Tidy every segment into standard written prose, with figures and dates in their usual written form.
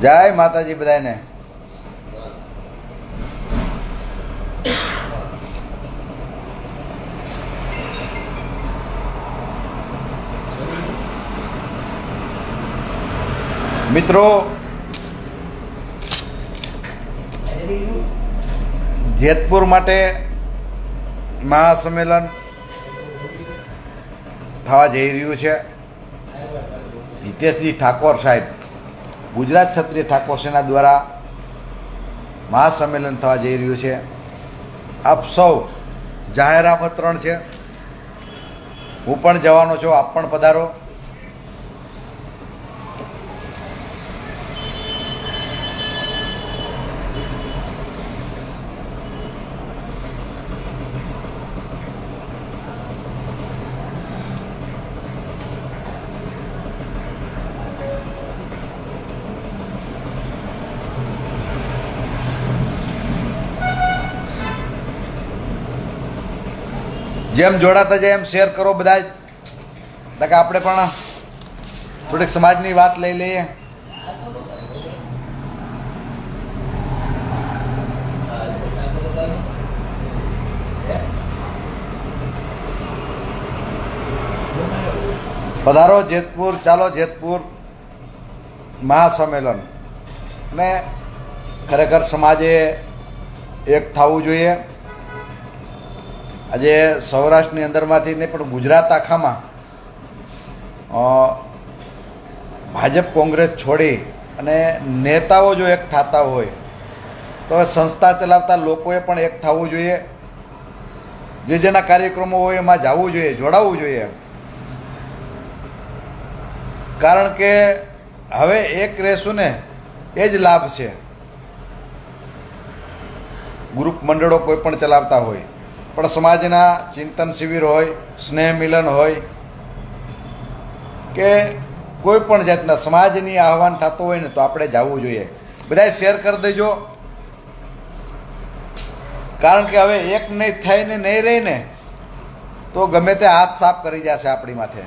જય માતાજી બધાને. મિત્રો, જેતપુર માટે મહાસંમેલન થવા જઈ રહ્યું છે. હિતેશજી ઠાકોર સાહેબ, ગુજરાત ક્ષત્રિય ઠાકોર સેના દ્વારા મહાસંમેલન થવા જઈ રહ્યું છે. આપ સૌ જાહેર આમંત્રણ છે. હું પણ જવાનો છું, આપ પણ પધારો. જેમ જોડાતા જાય એમ શેર કરો બધા જ, કે આપણે પણ થોડીક સમાજની વાત લઈ લઈએ. પધારો જેતપુર, ચાલો જેતપુર મહાસંમેલન. અને ખરેખર સમાજે એક થવું જોઈએ. આજે સૌરાષ્ટ્રની અંદરમાંથી નહીં પણ ગુજરાત આખામાં ભાજપ કોંગ્રેસ છોડી અને નેતાઓ જો એક થતા હોય તો સંસ્થા ચલાવતા લોકોએ પણ એક થવું જોઈએ. જે જેના કાર્યક્રમો હોય એમાં જવું જોઈએ, જોડાવવું જોઈએ. કારણ કે હવે એક રહેશું ને એ જ લાભ છે. ગ્રુપ મંડળો કોઈ પણ ચલાવતા હોય, પણ સમાજના ચિંતન શિબિર હોય, સ્નેહ મિલન હોય કે કોઈ પણ જાતના સમાજની આહવાન થતું હોય ને તો આપણે જવું જોઈએ. બધાએ શેર કરી દેજો. કારણ કે હવે એક નહીં થઈને નહીં રહીને તો ગમે તે હાથ સાફ કરી જશે આપણી માથે.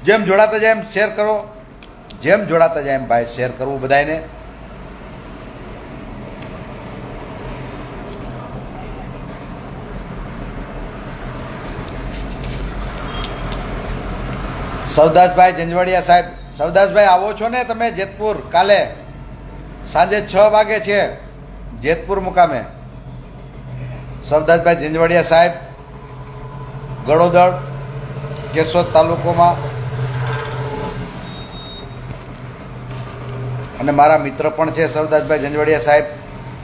જેમ જોડાતા જાય એમ શેર કરો. જેમ જોડાતા જાય એમ ભાઈ શેર કરવું બધાને. સવદાસભાઈ જંજવાડિયા સાહેબ, સવદાસભાઈ આવો છો ને તમે જેતપુર? કાલે સાંજે 6 વાગે છે જેતપુર મુકામે. સવદાસભાઈ જંજવાડિયા સાહેબ, ગળોદળ, કેશોદ તાલુકોમાં, અને મારા મિત્ર પણ છે સવદાસભાઈ જંજવાડિયા સાહેબ.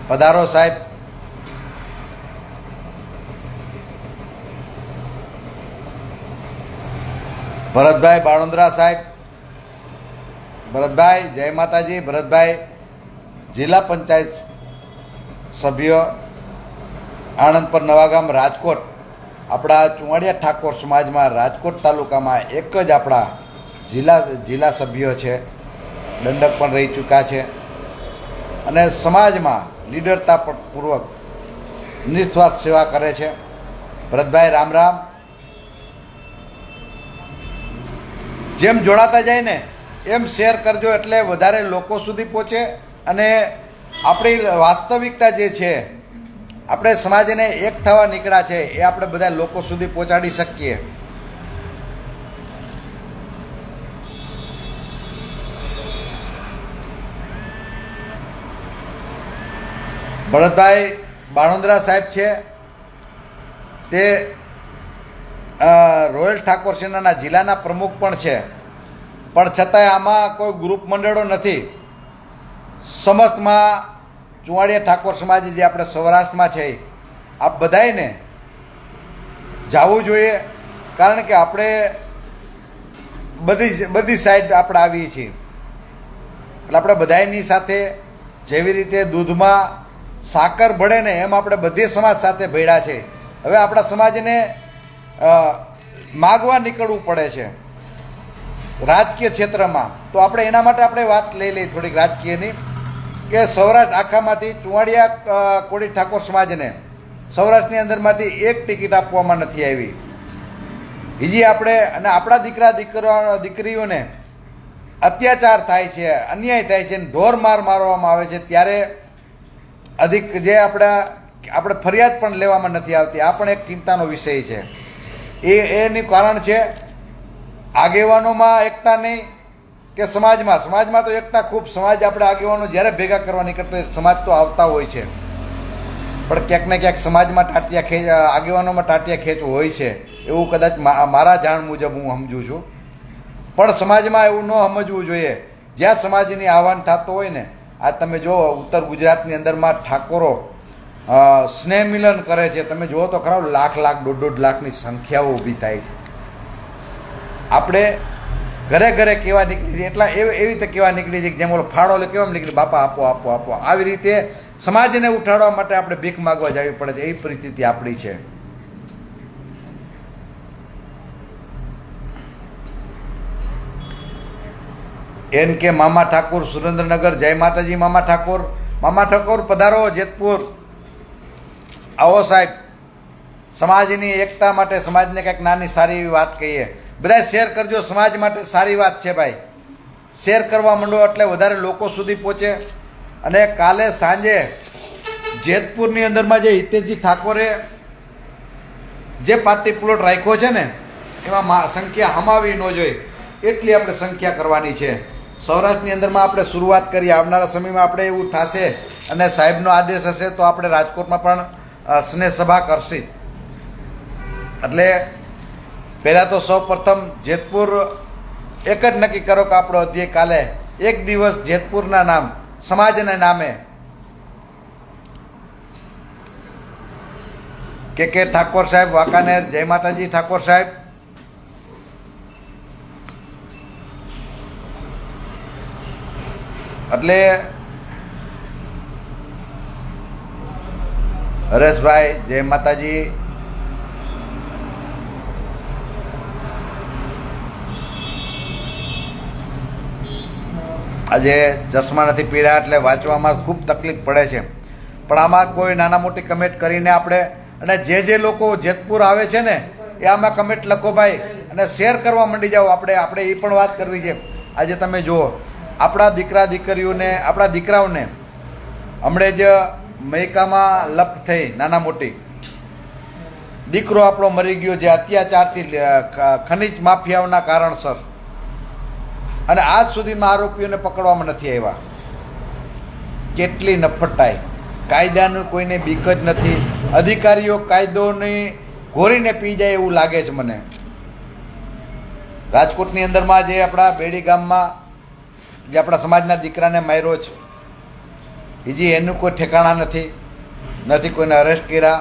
પધારો સાહેબ. ભરતભાઈ બાણોદરા સાહેબ, ભરતભાઈ જય માતાજી. ભરતભાઈ જિલ્લા પંચાયત સભ્ય, આણંદ પર નવાગામ, રાજકોટ. આપણા ચુવાડિયા ઠાકોર સમાજમાં રાજકોટ તાલુકામાં એક જ આપણા જિલ્લા સભ્ય છે. દંડક પણ રહી ચૂક્યા છે અને સમાજમાં લીડરતાપૂર્વક નિસ્વાર્થ સેવા કરે છે. ભરતભાઈ રામ રામ. જેમ જોડાતા જાય ને એમ શેર કરજો, એટલે વધારે લોકો સુધી પહોંચે અને આપણી વાસ્તવિકતા જે છે, આપણે સમાજને એક થવા નીકળ્યા છે એ આપણે બધા લોકો સુધી પહોંચાડી શકીએ. ભરતભાઈ બાણોદરા સાહેબ છે તે રોયલ ઠાકોર સેનાના જિલ્લાના પ્રમુખ પણ છે, પણ છતાંય આમાં કોઈ ગ્રુપ મંડળો નથી. સમસ્તમાં ચુવાડિયા ઠાકોર સમાજ જે આપણે સૌરાષ્ટ્રમાં છે, આપ બધાને જવું જોઈએ. કારણ કે આપણે બધી સાઈડ આપણે આવીએ છીએ, એટલે આપણે બધાની સાથે જેવી રીતે દૂધમાં સાકર ભળે ને એમ આપણે બધી સમાજ સાથે ભેળા છે. હવે આપણા સમાજને માગવા નીકળવું પડે છે રાજકીય ક્ષેત્રમાં, તો આપણે એના માટે આપણે વાત લઈ લઈએ થોડીક રાજકીયની, કે સૌરાષ્ટ્ર આખામાંથી ચુવાડિયા કોળી ઠાકોર સમાજને સૌરાષ્ટ્રની અંદરમાંથી એક ટિકિટ આપવામાં નથી આવી. બીજી આપણે અને આપણા દીકરીઓને અત્યાચાર થાય છે, અન્યાય થાય છે, ઢોર માર મારવામાં આવે છે, ત્યારે જે આપણે ફરિયાદ પણ લેવામાં નથી આવતી. આ પણ એક ચિંતાનો વિષય છે. એનું કારણ છે આગેવાનોમાં એકતા નહીં કે સમાજમાં તો એકતા ખૂબ. સમાજ આપણે આગેવાનો જ્યારે ભેગા કરવા નીકળતા સમાજ તો આવતા હોય છે, પણ ક્યાંક ને ક્યાંક સમાજમાં આગેવાનોમાં ટાટિયા ખેંચવું હોય છે, એવું કદાચ મારા જાણ મુજબ હું સમજુ છું. પણ સમાજમાં એવું ન સમજવું જોઈએ. જ્યાં સમાજની આહવાન થતો હોય ને, આ તમે જુઓ ઉત્તર ગુજરાતની અંદરમાં ઠાકોરો સ્નેહ મિલન કરે છે. તમે જુઓ તો ખરા, લાખ 1.5 લાખની સંખ્યાઓ ઊભી થાય છે. આપણે ઘરે કેવા નીકળી છે, એટલા એવી રીતે કેવા નીકળી છે કે જેમ ઓલો ફાળો લે કેવા નીકળી, બાપા આપો આપો આપો. આવી રીતે સમાજને ઉઠાડવા માટે આપણે ભીખ માગવા જવી પડે છે. એવી પરિસ્થિતિ આપણી છે. એન કે મામા ઠાકોર સુરેન્દ્રનગર, જય માતાજી મામા ઠાકોર પધારો જેતપુર. આવો સાહેબ, સમાજની એકતા માટે સમાજને કંઈક નાની સારી એવી વાત કહીએ. બધા શેર કરજો, સમાજ માટે સારી વાત છે ભાઈ. શેર કરવા માંડો એટલે વધારે લોકો સુધી પહોંચે. અને કાલે સાંજે જેતપુરની અંદરમાં જે હિતેશજી ઠાકોરે જે પાર્ટી પ્લોટ રાખ્યો છે ને, એમાં સંખ્યા હમાવી ન જોઈએ એટલી આપણે સંખ્યા કરવાની છે. સૌરાષ્ટ્રની અંદરમાં આપણે શરૂઆત કરીએ. આવનારા સમયમાં આપણે એવું થશે અને સાહેબનો આદેશ હશે તો આપણે રાજકોટમાં પણ સ્નેહ સભા કરશે. એટલે પહેલાં તો સૌ પ્રથમ જેતપુર એક જ નક્કી કરો કે આપણો અધ્યય કાલે એક દિવસ જેતપુરના નામ સમાજના નામે કે ઠાકોર સાહેબ વાંકાનેર, જય માતાજી ઠાકોર સાહેબ. એટલે હરેશભાઈ, જય માતાજી. આજે ચશ્મા નથી પીડા એટલે વાંચવામાં ખૂબ તકલીફ પડે છે. પણ આમાં કોઈ નાના મોટી કમેન્ટ કરીને આપણે, અને જે લોકો જેતપુર આવે છે ને એ આમાં કમેન્ટ લખો ભાઈ, અને શેર કરવા માંડી જાઓ. આપણે એ પણ વાત કરવી છે. આજે તમે જુઓ આપણા દીકરાઓને હમણે જ મૈકામાં લપ થઈ નાના મોટી, દીકરો આપણો મરી ગયો જે અત્યાચારથી ખનીજ માફિયાઓના કારણસર, અને આજ સુધીમાં આરોપીઓને પકડવામાં નથી આવ્યા. કેટલી નફટાઈ! કાયદાનું કોઈને બીક જ નથી. અધિકારીઓ કાયદોની ઘોરીને પી જાય એવું લાગે છે મને. રાજકોટની અંદરમાં જે આપણા બેડી ગામમાં જે આપણા સમાજના દીકરાને માર્યો છે, હજી એનું કોઈ ઠેકાણા નથી કોઈને અરેસ્ટ કર્યા.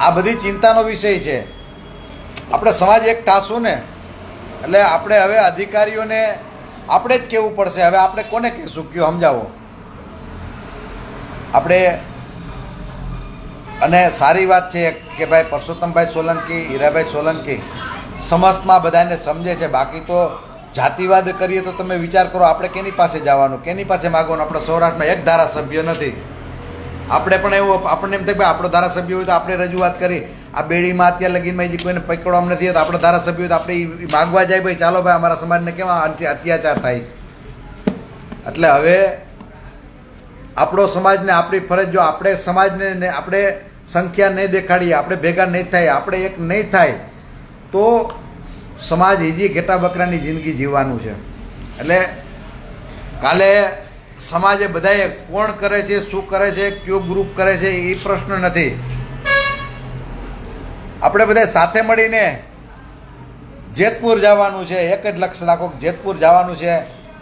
આ બધી ચિંતાનો વિષય છે. આપણે સમાજ એક થાશું ને એટલે આપણે હવે અધિકારીઓને આપણે જ કહેવું પડશે. હવે આપણે કોને કહેશું, કયો સમજાવો આપણે. અને સારી વાત છે કે ભાઈ પરસોત્તમભાઈ સોલંકી, હીરાભાઈ સોલંકી સમાજમાં બધાને સમજે છે. બાકી તો જાતિવાદ કરીએ તો તમે વિચાર કરો, આપણે કેની પાસે જવાનું, કેની પાસે માગવાનું. આપણે સૌરાષ્ટ્રમાં એક ધારાસભ્ય નથી. આપણે પણ એવું આપણને એમ થાય ભાઈ આપણો ધારાસભ્ય હોય તો આપણે રજૂઆત કરી. આ બેડીમાં અત્યાર લગીનમાં કોઈને પકડવામાં નથી તો આપણો ધારાસભ્ય હોય તો આપણે માગવા જાય ભાઈ ચાલો ભાઈ અમારા સમાજને કેવા અત્યાચાર થાય છે. એટલે હવે આપણો સમાજને આપણી ફરજ, જો આપણે સમાજને આપણે સંખ્યા નહીં દેખાડીએ, આપણે ભેગા નહીં થાય, આપણે એક નહીં થાય તો સમાજ હજી ઘેટા બકરાની જિંદગી જીવવાનું છે. એટલે કાલે સમાજે બધાએ કોણ કરે છે, શું કરે છે, કયો ગ્રુપ કરે છે એ પ્રશ્ન નથી. આપણે બધા સાથે મળીને જેતપુર જવાનું છે. એક જ લક્ષ્ય રાખો, જેતપુર જવાનું છે.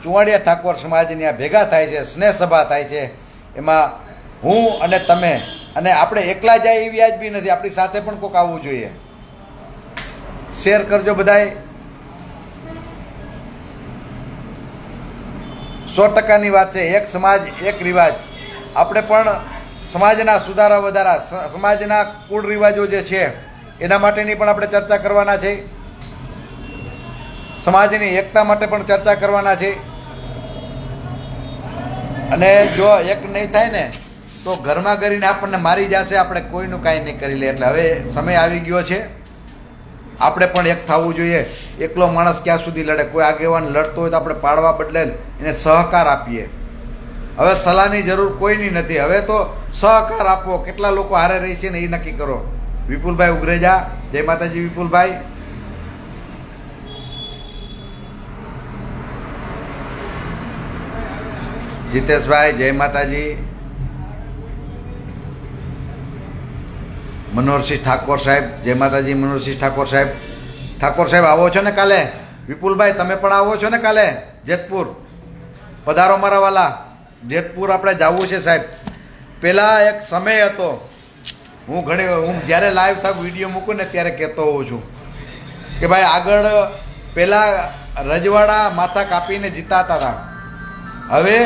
ચુવાડિયા ઠાકોર સમાજની આ ભેગા થાય છે, સ્નેહ સભા થાય છે. એમાં હું અને તમે, અને આપણે એકલા જાય એવી વ્યાજબી નથી. આપણી સાથે પણ કોઈક આવવું જોઈએ. શેર કરજો બધાય. 100%ની વાત છે. એક સમાજ એક રિવાજ. આપણે પણ સમાજના સુધારા વધારા, સમાજના કુળ રિવાજો જે છે એના માટેની પણ આપણે ચર્ચા કરવાના છે. સમાજની એકતા માટે પણ ચર્ચા કરવાના છે. અને જો એક નહીં થાય ને તો ઘરમાં કરીને આપણને મારી જશે, આપણે કોઈનું કાંઈ નહીં કરી લે. એટલે હવે સમય આવી ગયો છે, આપણે પણ એક થવું જોઈએ. એકલો માણસ ક્યાં સુધી લડે? કોઈ આગેવાન લડતો હોય તો આપણે પાડવા બદલે એને સહકાર આપીએ. હવે સલાહની જરૂર કોઈની નથી, હવે તો સહકાર આપો. કેટલા લોકો હારે રહી છે ને એ નક્કી કરો. વિપુલભાઈ ઉગરેજા, જય માતાજી. વિપુલભાઈ, જીતેશભાઈ, જય માતાજી. મનોહરસિંહ ઠાકોર સાહેબ, જય માતાજી. મનોહરસિંહ ઠાકોર સાહેબ, ઠાકોર સાહેબ આવો છો ને કાલે? વિપુલભાઈ તમે પણ આવો છો ને કાલે જેતપુર? પધારો મારા વાલા, જેતપુર આપણે જવું છે સાહેબ. પેલા એક સમય હતો, હું જ્યારે લાઈવ થાવ વિડીયો મૂકું ને ત્યારે કહેતો હોઉં છું કે ભાઈ આગળ પેલા રજવાડા માથા કાપીને જીતાતા હતા, હવે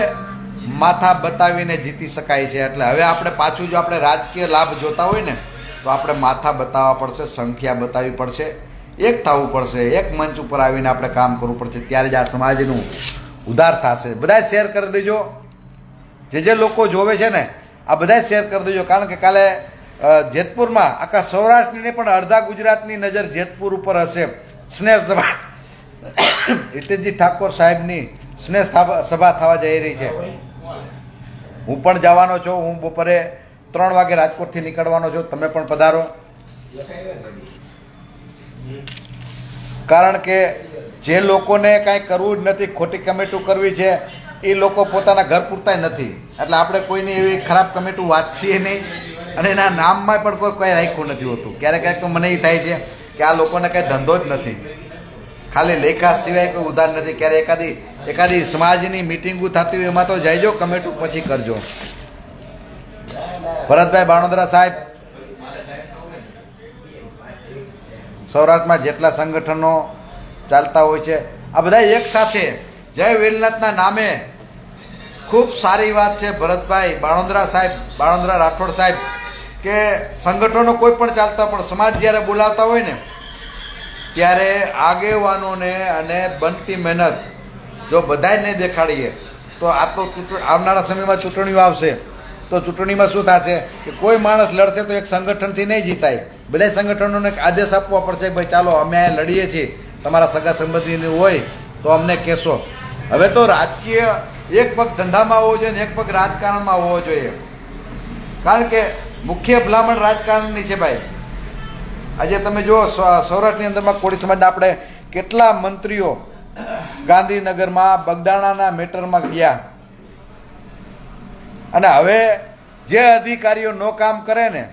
માથા બતાવીને જીતી શકાય છે. એટલે હવે આપણે પાછું જો આપણે રાજકીય લાભ જોતા હોય ને તો આપણે માથા બતાવવા પડશે, સંખ્યા બતાવવી પડશે, એક થવું પડશે, એક મંચ ઉપર આવીને આપણે કામ કરવું પડશે. ત્યારે જ આ સમાજનું ઉદ્ધાર થશે. બધા શેર કરી દેજો, જે લોકો જોવે છે ને આ બધા શેર કરી દેજો. કારણ કે કાલે જેતપુરમાં આખા સૌરાષ્ટ્રની પણ અડધા ગુજરાતની નજર જેતપુર ઉપર હશે. સ્નેહ સભા હિતેશજી ઠાકોર સાહેબની સ્નેહ સભા થવા જઈ રહી છે. હું પણ જવાનો છું. હું બપોરે 3 વાગે રાજકોટથી નીકળવાનો છું. તમે પણ પધારો. કારણ કે જે લોકોને કાંઈ કરવું જ નથી, ખોટી કમેટું કરવી છે, એ લોકો પોતાના ઘર પૂરતા નથી. એટલે આપણે કોઈની એવી ખરાબ કમેટું વાંચીએ નહીં અને એના નામમાં પણ કોઈ રાખ્યું નથી હોતું. ક્યારેક ક્યારેક તો મને એ થાય છે કે આ લોકોને કાંઈ ધંધો જ નથી, ખાલી લેખા સિવાય કોઈ ઉધાર નથી. ક્યારે એકાદી સમાજની મિટિંગો થતી હોય એમાં તો જઈજો, કમેટું પછી કરજો. ભરતભાઈ બાણોદરા સાહેબ, સૌરાષ્ટ્રમાં જેટલા સંગઠનો ચાલતા હોય છે આ બધા એક સાથે જય વેલનાથના નામે, ખૂબ સારી વાત છે ભરતભાઈ બાણોદરા સાહેબ, બાણોદરા રાઠોડ સાહેબ, કે સંગઠનો કોઈ પણ ચાલતા પણ સમાજ જ્યારે બોલાવતા હોય ને ત્યારે આગેવાનોને અને બનતી મહેનત જો બધાને દેખાડીએ તો આ તો આવનારા સમયમાં ચૂંટણીઓ આવશે તો ચૂંટણીમાં શું થશે કે કોઈ માણસ લડશે તો એક સંગઠનથી નહીં જીતાય. બધા સંગઠનોને આદેશ આપવો પડશે, ભાઈ ચાલો અમે આ લડીએ છીએ, તમારા સગા સંબંધીનું હોય તો અમને કહેશો. હવે તો રાજકીય એક પગ ધંધામાં હોવો જોઈએ ને એક પગ રાજકારણમાં હોવો જોઈએ. કારણ કે મુખ્ય ભલામણ રાજકારણની છે ભાઈ. આજે તમે જુઓ સૌરાષ્ટ્રની અંદરમાં કોળી સમાજના આપણે કેટલા મંત્રીઓ ગાંધીનગરમાં બગદાણાના મેટરમાં ગયા, અને હવે જે અધિકારીઓ નો કામ કરે ને,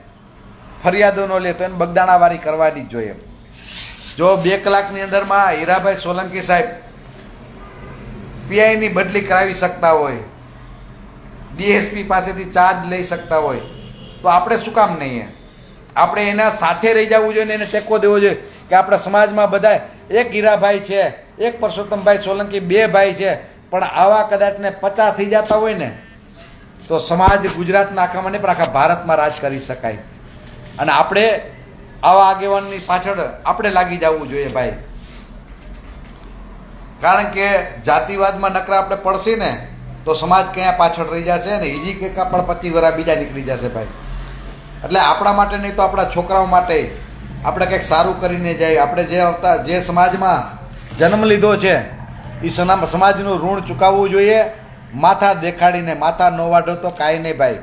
ફરિયાદો ન લે તો એને બગદાણાવાળી કરવાની જ જોઈએ. જો 2 કલાકની અંદરમાં હીરાભાઈ સોલંકી સાહેબ પીઆઈની બદલી કરાવી શકતા હોય, ડીએસપી પાસેથી ચાર્જ લઈ શકતા હોય તો આપણે શું કામ નહીં? આપણે એના સાથે રહી જવું જોઈએ ને એને ટેકો દેવો જોઈએ કે આપણા સમાજમાં બધા એક હીરાભાઈ છે, એક પરસોત્તમભાઈ સોલંકી, 2 ભાઈ છે, પણ આવા કદાચ ને 50 થઈ જતા હોય ને તો સમાજ ગુજરાતના આખામાં નહીં પણ આખા ભારતમાં રાજ કરી શકાય. અને આપણે આવા આગેવાનની પાછળ આપણે લાગી જવું જોઈએ ભાઈ. કારણ કે જાતિવાદમાં નકરા આપણે પડશે ને તો સમાજ ક્યાં પાછળ રહી જશે ને ઈજી કે પણ 25 વર્ષ બીજા નીકળી જશે ભાઈ. એટલે આપણા માટે નહીં તો આપણા છોકરાઓ માટે આપણે કંઈક સારું કરીને જાય. આપણે જે સમાજમાં જન્મ લીધો છે એ સમાજનું ઋણ ચૂકવવું જોઈએ. માથા દેખાડીને માથા ન વાઢો તો કાંઈ નહીં ભાઈ.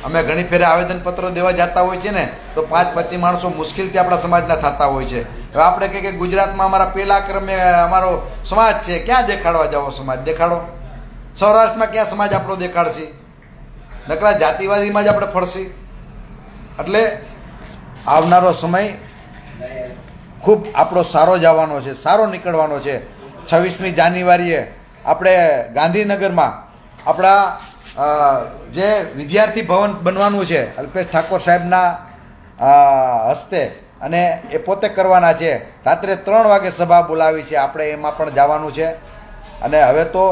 અમે ઘણી ફેરે આવેદનપત્રો દેવા જતા હોય છે ને તો 5-25 માણસો મુશ્કેલથી આપણા સમાજના થતા હોય છે. હવે આપણે કહીએ કે ગુજરાતમાં અમારા પહેલા ક્રમે અમારો સમાજ છે, ક્યાં દેખાડવા જાઓ? સમાજ દેખાડો. સૌરાષ્ટ્રમાં ક્યાં સમાજ આપણો દેખાડશે? નકરા જાતિવાદીમાં જ આપણે ફરશે. એટલે આવનારો સમય ખૂબ આપણો સારો જવાનો છે, સારો નીકળવાનો છે. 26મી જાન્યુઆરીએ આપણે ગાંધીનગરમાં આપણા જે વિદ્યાર્થી ભવન બનવાનું છે અલ્પેશ ઠાકોર સાહેબના હસ્તે, અને એ પોતે કરવાના છે. રાત્રે 3 વાગે સભા બોલાવી છે, આપણે એમાં પણ જવાનું છે. અને હવે તો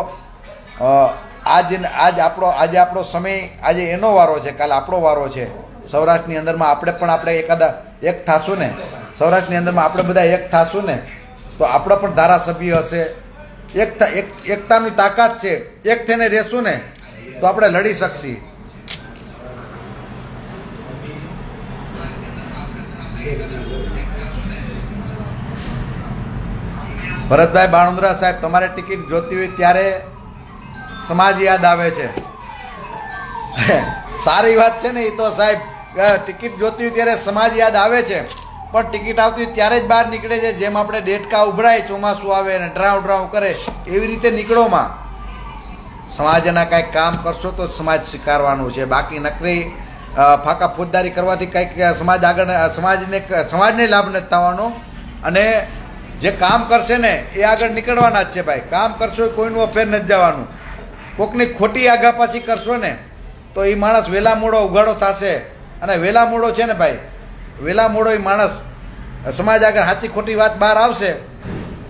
આજે આપણો સમય, આજે એનો વારો છે, કાલે આપણો વારો છે. સૌરાષ્ટ્રની અંદરમાં આપણે એકાદા એક થાશું ને, સૌરાષ્ટ્રની અંદરમાં આપણે બધા એક થાશું ને તો આપણે પણ ધારાસભ્ય હશે. એકતાની તાકાત છે, એક થઈને રહેશું ને તો આપણે લડી શકશી. ભરતભાઈ બાણુંદ્રા સાહેબ, તમારે ટિકિટ જોતી હોય ત્યારે સમાજ યાદ આવે છે. સારી વાત છે ને એ તો સાહેબ, ટિકિટ જોતી હોય ત્યારે સમાજ યાદ આવે છે, પણ ટિકિટ આવતી હોય ત્યારે જ બહાર નીકળે છે. જેમ આપણે ડેટકા ઉભરાય, ચોમાસું આવે અને ડ્રાવ કરે, એવી રીતે નીકળોમાં. સમાજના કાંઈક કામ કરશો તો સમાજ સ્વીકારવાનું છે, બાકી નકરી ફાંકા ફોજદારી કરવાથી કંઈક સમાજ આગળ સમાજને લાભ નથી થવાનો. અને જે કામ કરશે ને એ આગળ નીકળવાના જ છે ભાઈ. કામ કરશો કોઈનું અફેર નથી જવાનું. કોકની ખોટી આગા પાછી કરશો ને તો એ માણસ વહેલા મોડો ઉઘાડો થશે. અને વહેલા મોડો છે ને ભાઈ, વહેલા મોડો એ માણસ સમાજ આગળ સાચી ખોટી વાત બહાર આવશે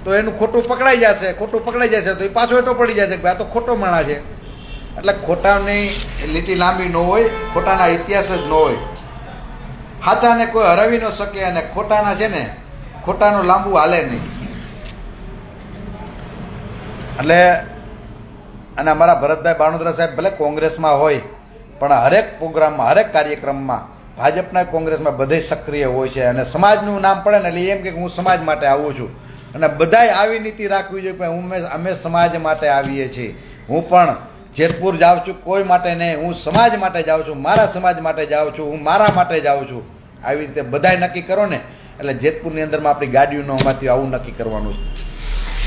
તો એનું ખોટું પકડાઈ જશે. ખોટું પકડાઈ જશે તો એ પાછો એટો પડી જશે કે આ તો ખોટો માણસ છે. એટલે ખોટાની લીટી લાંબી ન હોય, ખોટાના ઇતિહાસ જ ન હોય. સાચાને કોઈ હરાવી ન શકે અને ખોટાના છે ને ખોટાનું લાંબુ હાલે નહીં. એટલે અને અમારા ભરતભાઈ બાણુંદ્રા સાહેબ ભલે કોંગ્રેસમાં હોય પણ હરેક પ્રોગ્રામમાં, હરેક કાર્યક્રમમાં, ભાજપના કોંગ્રેસમાં બધે સક્રિય હોય છે. અને સમાજનું નામ પડે ને એટલે એમ કે હું સમાજ માટે આવું છું. અને બધાય આવી નીતિ રાખવી જોઈએ કે અમે સમાજ માટે આવીએ છીએ. હું પણ જેતપુર જાઉં છું કોઈ માટે નહીં, હું સમાજ માટે જાઉં છું, મારા સમાજ માટે જાઉં છું, હું મારા માટે જાઉં છું. આવી રીતે બધાય નક્કી કરો ને એટલે જેતપુરની અંદરમાં આપણી ગાડીઓનો અમારથી આવું નક્કી કરવાનું છે.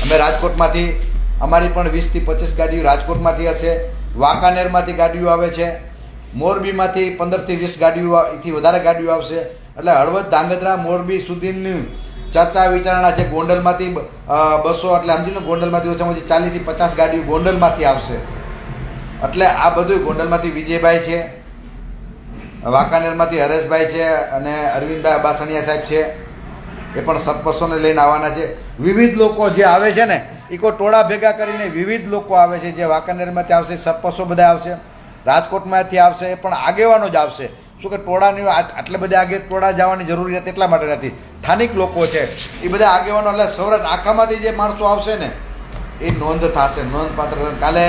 અમે રાજકોટમાંથી, અમારી પણ 20 થી 25 ગાડીઓ રાજકોટમાંથી હશે, વાંકાનેરમાંથી ગાડીઓ આવે છે, મોરબીમાંથી 15 થી 20 ગાડીઓ, એથી વધારે ગાડીઓ આવશે. એટલે હળવદ, ધાંગધ્રા, મોરબી સુધીની ચર્ચા વિચારણા છે. ગોંડલમાંથી 200, એટલે સમજી લો ગોંડલમાંથી ઓછામાં ઓછી 40 થી 50 ગાડીઓ ગોંડલમાંથી આવશે. એટલે આ બધું ગોંડલમાંથી વિજયભાઈ છે, વાંકાનેરમાંથી હરેશભાઈ છે અને અરવિંદભાઈ અબાસણિયા સાહેબ છે, એ પણ સરપંચોને લઈને આવવાના છે. વિવિધ લોકો જે આવે છે ને એ કોઈ ટોળા ભેગા કરીને વિવિધ લોકો આવે છે. જે વાંકાનેરમાંથી આવશે, સરપંચો બધા આવશે, રાજકોટમાંથી આવશે, એ પણ આગેવાનો જ આવશે. શું કે ટોળાની આટલે બધા આગે ટોળા જવાની જરૂરિયાત એટલા માટે નથી. સ્થાનિક લોકો છે એ બધા આગેવાનો, એટલે સૌરાષ્ટ્ર આખામાંથી જે માણસો આવશે ને એ નોંધ થશે, નોંધપાત્ર. કાલે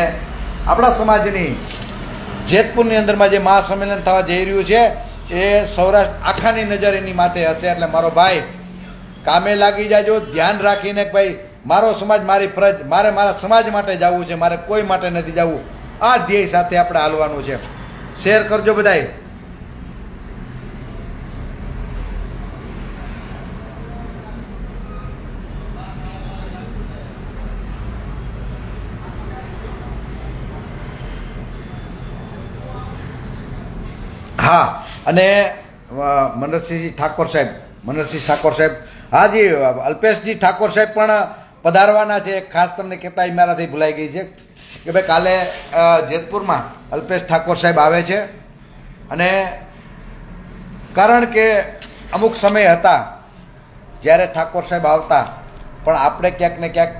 આપણા સમાજની જેતપુરની અંદરમાં જે મહાસંમેલન થવા જઈ રહ્યું છે એ સૌરાષ્ટ્ર આખાની નજર એની માથે હશે. એટલે મારો ભાઈ કામે લાગી જાજો, ધ્યાન રાખીને ભાઈ મારો સમાજ, મારી ફરજ, મારે મારા સમાજ માટે જવું છે, મારે કોઈ માટે નથી જવું. આ ધ્યેય સાથે આપણે હાલવાનું છે. શેર કરજો બધાય. હા, અને મનરસિંહ ઠાકોર સાહેબ, હાજી અલ્પેશજી ઠાકોર સાહેબ પણ પધારવાના છે. ખાસ તમને કહેતા મારાથી ભૂલાઈ ગઈ છે કે ભાઈ કાલે જેતપુરમાં અલ્પેશ ઠાકોર સાહેબ આવે છે. અને કારણ કે અમુક સમય હતા જ્યારે ઠાકોર સાહેબ આવતા, પણ આપણે ક્યાંક ને ક્યાંક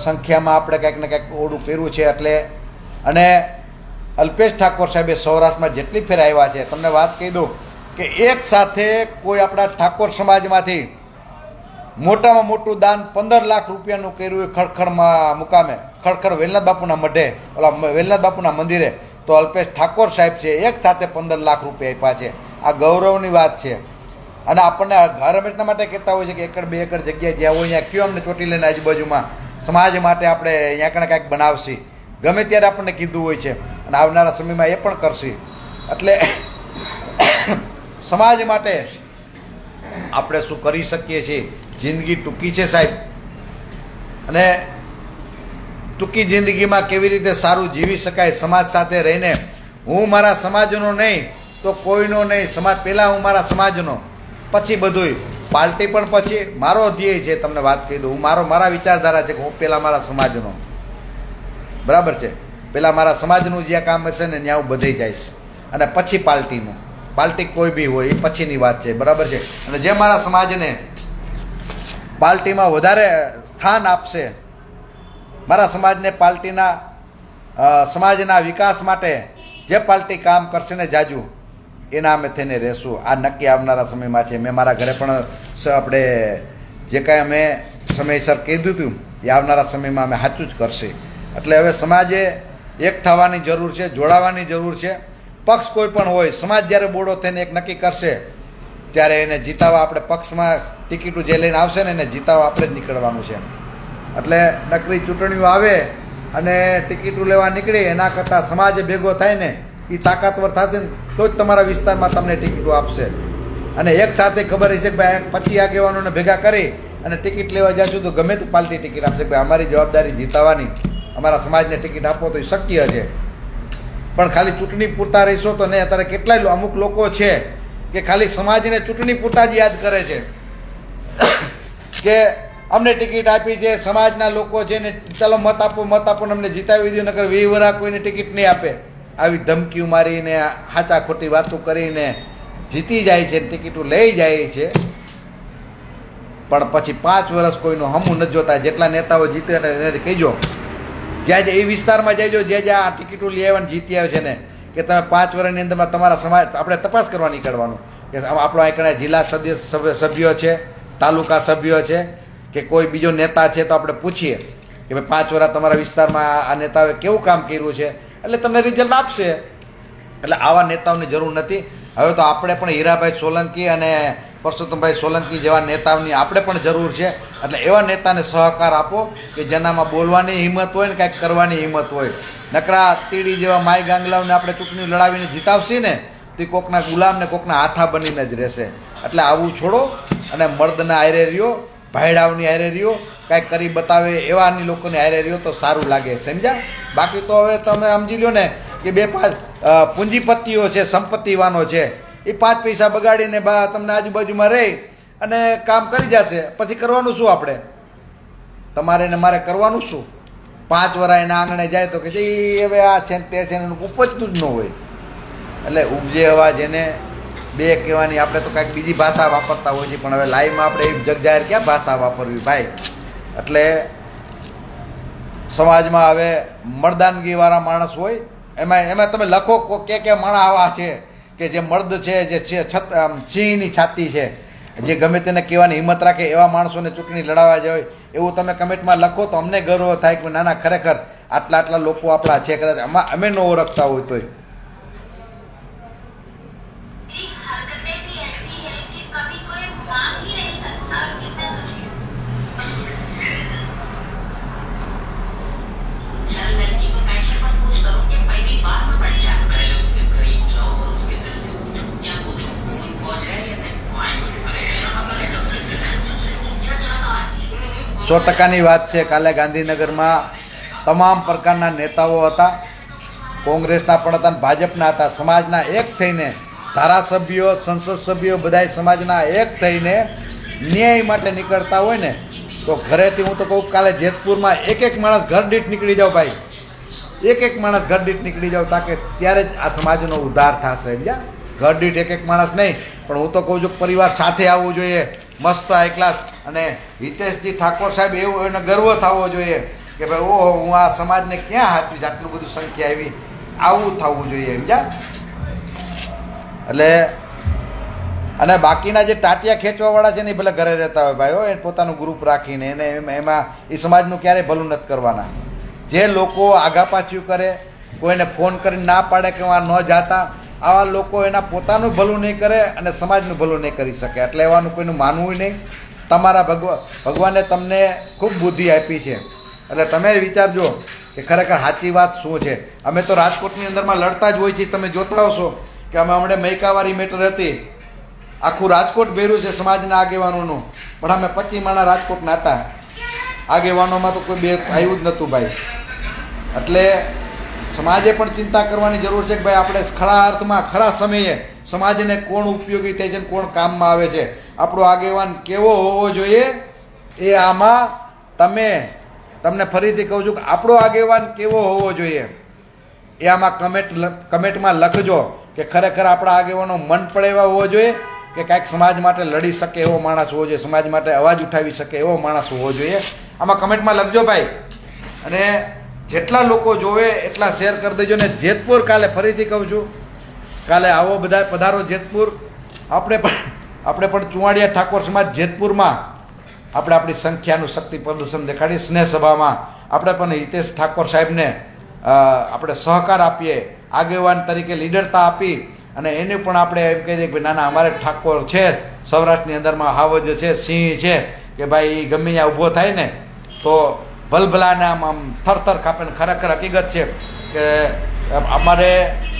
સંખ્યામાં આપણે ક્યાંક ને ક્યાંક ઓડું પહેર્યું છે. એટલે અને અલ્પેશ ઠાકોર સાહેબે સૌરાષ્ટ્રમાં જેટલી ફેર આવ્યા છે, તમને વાત કહી દઉં કે એક સાથે કોઈ આપણા ઠાકોર સમાજમાંથી મોટામાં મોટું દાન 15 લાખ રૂપિયાનું કર્યું હોય ખડખડમાં મુકામે, ખડખડ વેલનાથ બાપુના મઢે, ઓલા વેલનાથ બાપુના મંદિરે, તો અલ્પેશ ઠાકોર સાહેબ છે એક સાથે 15 લાખ રૂપિયા આપ્યા છે. આ ગૌરવની વાત છે. અને આપણને હર હંમેશના માટે કહેતા હોય છે કે 1 2 એકર જગ્યાએ જ્યાં હોય ત્યાં કયો અમને ચોટી લઈને આજુબાજુમાં સમાજ માટે આપણે અહીંયા કણે કાંઈક બનાવશી, ગમે ત્યારે આપણને કીધું હોય છે. અને આવનારા સમયમાં એ પણ કરશે. એટલે સમાજ માટે આપણે શું કરી શકીએ છીએ? જિંદગી ટૂંકી છે સાહેબ, અને ટૂંકી જિંદગીમાં કેવી રીતે સારું જીવી શકાય સમાજ સાથે રહીને. હું મારા સમાજનો નહીં તો કોઈનો નહીં, સમાજ પહેલાં હું મારા સમાજનો, પછી બધુંય પાર્ટી પણ પછી. મારો ધ્યેય છે, તમને વાત કહી દઉં, હું મારા વિચારધારા છે કે હું પહેલાં મારા સમાજનો, બરાબર છે, પહેલાં મારા સમાજનું જ્યાં કામ હશે ને ત્યાં હું બધે જઈશ, અને પછી પાર્ટીનું. પાર્ટી કોઈ બી હોય એ પછીની વાત છે, બરાબર છે. અને જે મારા સમાજને પાર્ટીમાં વધારે સ્થાન આપશે, મારા સમાજને પાર્ટીના સમાજના વિકાસ માટે જે પાર્ટી કામ કરશે ને જાજુ, એના અમે થઈને રહેશું. આ નક્કી આવનારા સમયમાં છે. મેં મારા ઘરે પણ આપણે જે કાંઈ અમે સમયસર કીધું હતું એ આવનારા સમયમાં અમે સાચું જ કરશે. એટલે હવે સમાજે એક થવાની જરૂર છે, જોડાવાની જરૂર છે. પક્ષ કોઈ પણ હોય, સમાજ જ્યારે બોડો થઈને એક નક્કી કરશે ત્યારે એને જીતાવા આપણે પક્ષમાં ટિકિટો જે લઈને આવશે ને એને જીતાવા આપણે જ નીકળવાનું છે. એટલે નકરી ચૂંટણીઓ આવે અને ટિકિટો લેવા નીકળે એના કરતાં સમાજ ભેગો થાય ને એ તાકાતવર થશે ને તો જ તમારા વિસ્તારમાં તમને ટિકિટો આપશે. અને એક સાથે ખબર છે કે ભાઈ 25 આગેવાનોને ભેગા કરી અને ટિકિટ લેવા જશું તો ગમે તે પાર્ટી ટિકિટ આપશે કે ભાઈ અમારી જવાબદારી જીતાવાની, અમારા સમાજને ટિકિટ આપો તો એ શક્ય છે. પણ ખાલી ચૂંટણી પૂરતા રહીશો તો નહીં. અત્યારે કેટલાય અમુક લોકો છે કે ખાલી સમાજને ચૂંટણી પૂરતા જ યાદ કરે છે કે અમને ટિકિટ આપી છે, સમાજના લોકો છે ને ચાલો મત આપો ને અમને જીતાવી દો, નકર 20 વર્ષ કોઈને ટિકિટ નહીં આપે. આવી ધમકીઓ મારીને હાચા ખોટી વાતો કરીને જીતી જાય છે, ટિકિટો લઈ જાય છે. પણ પછી 5 વર્ષ કોઈનું હમું નથી જોતા. જેટલા નેતાઓ જીતે એને કહીજો, જ્યાં એ વિસ્તારમાં જઈજો જે આ ટિકિટો લઈ આવ્યા જીતી આવે છે ને, કે તમે 5 વર્ષની અંદરમાં તમારા સમાજ આપણે તપાસ કરવા નીકળવાનું કે આપણો અહીં જિલ્લા સભ્યો છે, તાલુકા સભ્યો છે કે કોઈ બીજો નેતા છે, તો આપણે પૂછીએ કે ભાઈ 5 વર્ષ તમારા વિસ્તારમાં આ નેતાઓએ કેવું કામ કર્યું છે, એટલે તમને રિઝલ્ટ આપશે. એટલે આવા નેતાઓની જરૂર નથી. હવે તો આપણે પણ હીરાભાઈ સોલંકી અને પરસોત્તમભાઈ સોલંકી જેવા નેતાઓની આપણે પણ જરૂર છે. એટલે એવા નેતાને સહકાર આપો કે જેનામાં બોલવાની હિંમત હોય ને કાંઈક કરવાની હિંમત હોય. નકરા તીડી જેવા માય ગાંગલાઓને આપણે ચૂંટણી લડાવીને જીતાવશી ને તો એ કોકના ગુલામ ને કોકના હાથા બનીને જ રહેશે. એટલે આવું છોડો અને મર્દના હારે રહ્યો, ભાઈડાઓની હારે રહ્યો, કાંઈક કરી બતાવે એવાની લોકોની હારે રહ્યો તો સારું લાગે, સમજ્યા? બાકી તો હવે તમે સમજી લો ને કે 2-5 પૂંજીપતિઓ છે, સંપત્તિવાનો છે, એ 5 પૈસા બગાડીને તમને આજુબાજુમાં રહી અને કામ કરી જશે. પછી કરવાનું શું આપણે? તમારે ને મારે કરવાનું શું? 5 વર્ષ એના આંગણે જાય તો કે હવે આ છે તે છે એનું ઉપજતું જ ન હોય. એટલે ઉપજે અવાજ એને બે કહેવાની. આપણે તો કાંઈક બીજી ભાષા વાપરતા હોય છે, પણ હવે લાઈવમાં આપણે એક જગજાહેર ક્યાં ભાષા વાપરવી ભાઈ? એટલે સમાજમાં હવે મર્દાનગીવાળા માણસ હોય એમાં તમે લખો કે માણસ આવા છે કે જે મર્દ છે, જે સિંહની છાતી છે, જે ગમે તેને કહેવાની હિંમત રાખે એવા માણસોને ચૂંટણી લડાવવા જાય એવું તમે કમેન્ટમાં લખો તો અમને ગર્વ થાય કે નાના ખરેખર આટલા લોકો આપણા છે. કદાચ અમે ન ઓળખતા હોય તોય. સો ટકાની વાત છે. કાલે ગાંધીનગરમાં તમામ પ્રકારના નેતાઓ હતા, કોંગ્રેસના પણ હતા, ભાજપના હતા. સમાજના એક થઈને ધારાસભ્યો, સંસદ સભ્યો બધાય સમાજના એક થઈને ન્યાય માટે નીકળતા હોય ને તો ઘરેથી હું તો કહું કાલે જેતપુરમાં એક માણસ ઘર દીઠ નીકળી જાવ ભાઈ, એક માણસ ઘર દીઠ નીકળી જાવ તાકે ત્યારે જ આ સમાજનો ઉદ્ધાર થશે. સમજ્યા? ઘર દીઠ એક માણસ નહીં, પણ હું તો કહું છું પરિવાર સાથે આવવું જોઈએ, મસ્ત હાઈ ક્લાસ. અને હિતેશજી ઠાકોર સાહેબ એવું એને ગર્વ થવો જોઈએ કે ભાઈ ઓહો હું આ સમાજને ક્યાં હાથવી આટલું બધું સંખ્યા આવી, આવું થવું જોઈએ. સમજ્યા? એટલે અને બાકીના જે ટાટિયા ખેંચવાવાળા છે ને એ ભલે ઘરે રહેતા હોય ભાઈ, એ પોતાનું ગ્રુપ રાખીને એને એમાં એ સમાજનું ક્યારેય ભલું નથી કરવાના. જે લોકો આગા પાછું કરે, કોઈને ફોન કરીને ના પાડે કે આ ન જાતા, આવા લોકો એના પોતાનું ભલું નહીં કરે અને સમાજનું ભલું નહીં કરી શકે. એટલે એવાનું કોઈનું માનવું નહીં. તમારા ભગવાને તમને ખૂબ બુદ્ધિ આપી છે, એટલે તમે વિચારજો કે ખરેખર સાચી વાત શું છે. અમે તો રાજકોટની અંદરમાં લડતા જ હોય છીએ. તમે જોતા હશો કે અમે હમણાં મૈકાવાળી મેટર હતી, આખું રાજકોટ ભેર્યું છે સમાજના આગેવાનોનું, પણ અમે 25 માણા રાજકોટના હતા. આગેવાનોમાં તો કોઈ બે આવ્યું જ નહોતું ભાઈ. એટલે સમાજે પણ ચિંતા કરવાની જરૂર છે કે ભાઈ આપણે ખરા અર્થમાં ખરા સમયે સમાજને કોણ ઉપયોગી થાય છે, કોણ કામમાં આવે છે, આપણો આગેવાન કેવો હોવો જોઈએ. એ આમાં તમને ફરીથી કહું છું કે આપણો આગેવાન કેવો હોવો જોઈએ એ આમાં કમેન્ટમાં લખજો કે ખરેખર આપણા આગેવાનો મન પડે એવા હોવો જોઈએ કે કાંઈક સમાજ માટે લડી શકે એવો માણસ હોવો જોઈએ, સમાજ માટે અવાજ ઉઠાવી શકે એવો માણસ હોવો જોઈએ. આમાં કમેન્ટમાં લખજો ભાઈ. અને જેટલા લોકો જોવે એટલા શેર કરી દેજો. ને જેતપુર કાલે ફરીથી કહું છું, કાલે આવો બધા પધારો જેતપુર. આપણે પણ ચુવાડિયા ઠાકોર સમાજ જેતપુરમાં આપણે આપણી સંખ્યાનું શક્તિ પ્રદર્શન દેખાડીએ. સ્નેહ સભામાં આપણે પણ હિતેશ ઠાકોર સાહેબને આપણે સહકાર આપીએ, આગેવાન તરીકે લીડરતા આપી અને એને પણ આપણે એમ કહી દઈએ કે ના ના અમારે ઠાકોર છે સૌરાષ્ટ્રની અંદરમાં હાવજ છે, સિંહ છે, કે ભાઈ ગમે ત્યાં ઊભો થાય ને તો ભલભલાને આમ થરથર કાપે ને ખરેખર હકીકત છે કે અમારે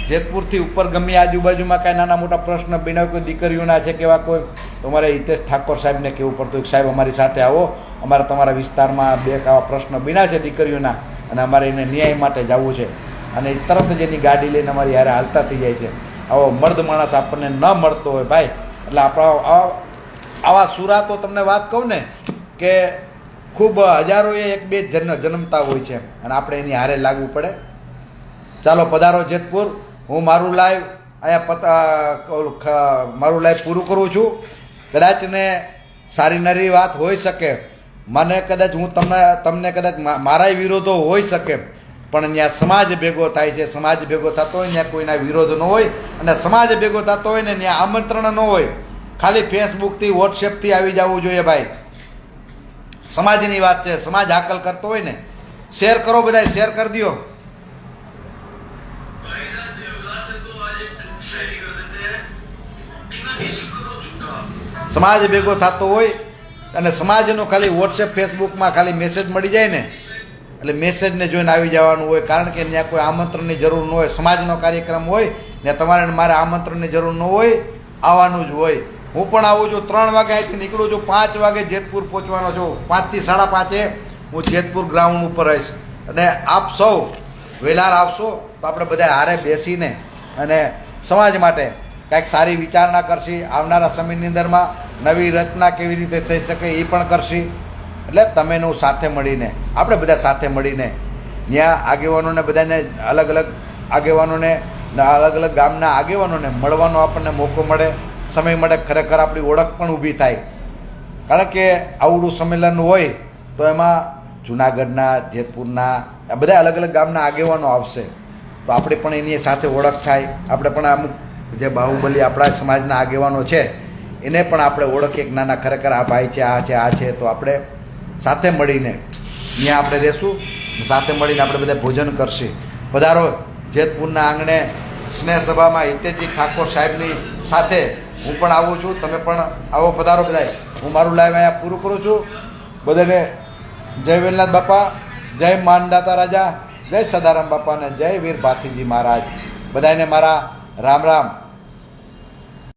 જેતપુરથી ઉપર ગમે આજુબાજુમાં કાંઈ નાના મોટા પ્રશ્ન બન્યા કોઈ દીકરીઓના છે કે એવા કોઈ તો અમારે હિતેશ ઠાકોર સાહેબને કહેવું પડતું કે સાહેબ અમારી સાથે આવો, અમારે તમારા વિસ્તારમાં બે આવા પ્રશ્ન બન્યા છે દીકરીઓના અને અમારે એને ન્યાય માટે જવું છે, અને તરત જ એની ગાડી લઈને અમારી યારે હાલતા થઈ જાય છે. આવો મર્દ માણસ આપણને ન મળતો હોય ભાઈ, એટલે આપણા આવા સુરા તો તમને વાત કહું ને કે ખૂબ હજારોએ એક બે જન્મતા હોય છે અને આપણે એની હારે લાગવું પડે. ચાલો પધારો જેતપુર. હું મારું લાઈવ અહીંયા મારું લાઈવ પૂરું કરું છું. કદાચ ને સારી નરી વાત હોઈ શકે, મને કદાચ હું તમને કદાચ મારાય વિરોધો હોઈ શકે, પણ ત્યાં સમાજ ભેગો થાય છે. સમાજ ભેગો થતો હોય ત્યાં કોઈના વિરોધ ન હોય, અને સમાજ ભેગો થતો હોય ને ત્યાં આમંત્રણ ન હોય. ખાલી ફેસબુકથી વોટ્સએપથી આવી જવું જોઈએ ભાઈ. સમાજની વાત છે, સમાજ હાકલ કરતો હોય ને શેર કરો, બધા શેર કરી દો. સમાજ ભેગો થતો હોય અને સમાજનો ખાલી વોટ્સએપ ફેસબુકમાં ખાલી મેસેજ મળી જાય ને એટલે મેસેજને જોઈને આવી જવાનું હોય, કારણ કે ત્યાં કોઈ આમંત્રણની જરૂર ન હોય. સમાજનો કાર્યક્રમ હોય ને તમારે મારે આમંત્રણની જરૂર ન હોય, આવવાનું જ હોય. હું પણ આવું છું, 3 વાગે અહીંથી નીકળું છું, 5 વાગે જેતપુર પહોંચવાનો છું. 5 થી 5:30 હું જેતપુર ગ્રાઉન્ડ ઉપર રહીશ, અને આપ સૌ વહેલા આવશો તો આપણે બધા હારે બેસીને અને સમાજ માટે કાંઈક સારી વિચારણા કરશી. આવનારા સમયની અંદરમાં નવી રચના કેવી રીતે થઈ શકે એ પણ કરશી. એટલે તમેનું સાથે મળીને આપણે બધા સાથે મળીને ત્યાં આગેવાનોને બધાને અલગ અલગ આગેવાનોને અલગ અલગ ગામના આગેવાનોને મળવાનો આપણને મોકો મળે, સમય મળે. ખરેખર આપણી ઓળખ પણ ઊભી થાય, કારણ કે આવડું સંમેલન હોય તો એમાં જુનાગઢના, જેતપુરના આ બધા અલગ અલગ ગામના આગેવાનો આવશે તો આપણે પણ એની સાથે ઓળખ થાય. આપણે પણ અમુક જે બાહુબલી આપણા સમાજના આગેવાનો છે એને પણ આપણે ઓળખીએ કે નાના ખરેખર આ ભાઈ છે, આ છે, આ છે. તો આપણે સાથે મળીને ત્યાં આપણે રહેશું, સાથે મળીને આપણે બધા ભોજન કરશે. પધારો જેતપુરના આંગણે સ્નેહ સભામાં હિતેશજી ઠાકોર સાહેબની સાથે હું પણ આવું છું, તમે પણ આવો, પધારો બધાય. હું મારું લાઈવ અહીંયા પૂરું કરું છું. બધાને જય વેલનાથ બાપા, જય માનદાતા રાજા, જય સદારામ બાપા અને જય વીર ભાથીજી મહારાજ. બધાને મારા રામ રામ.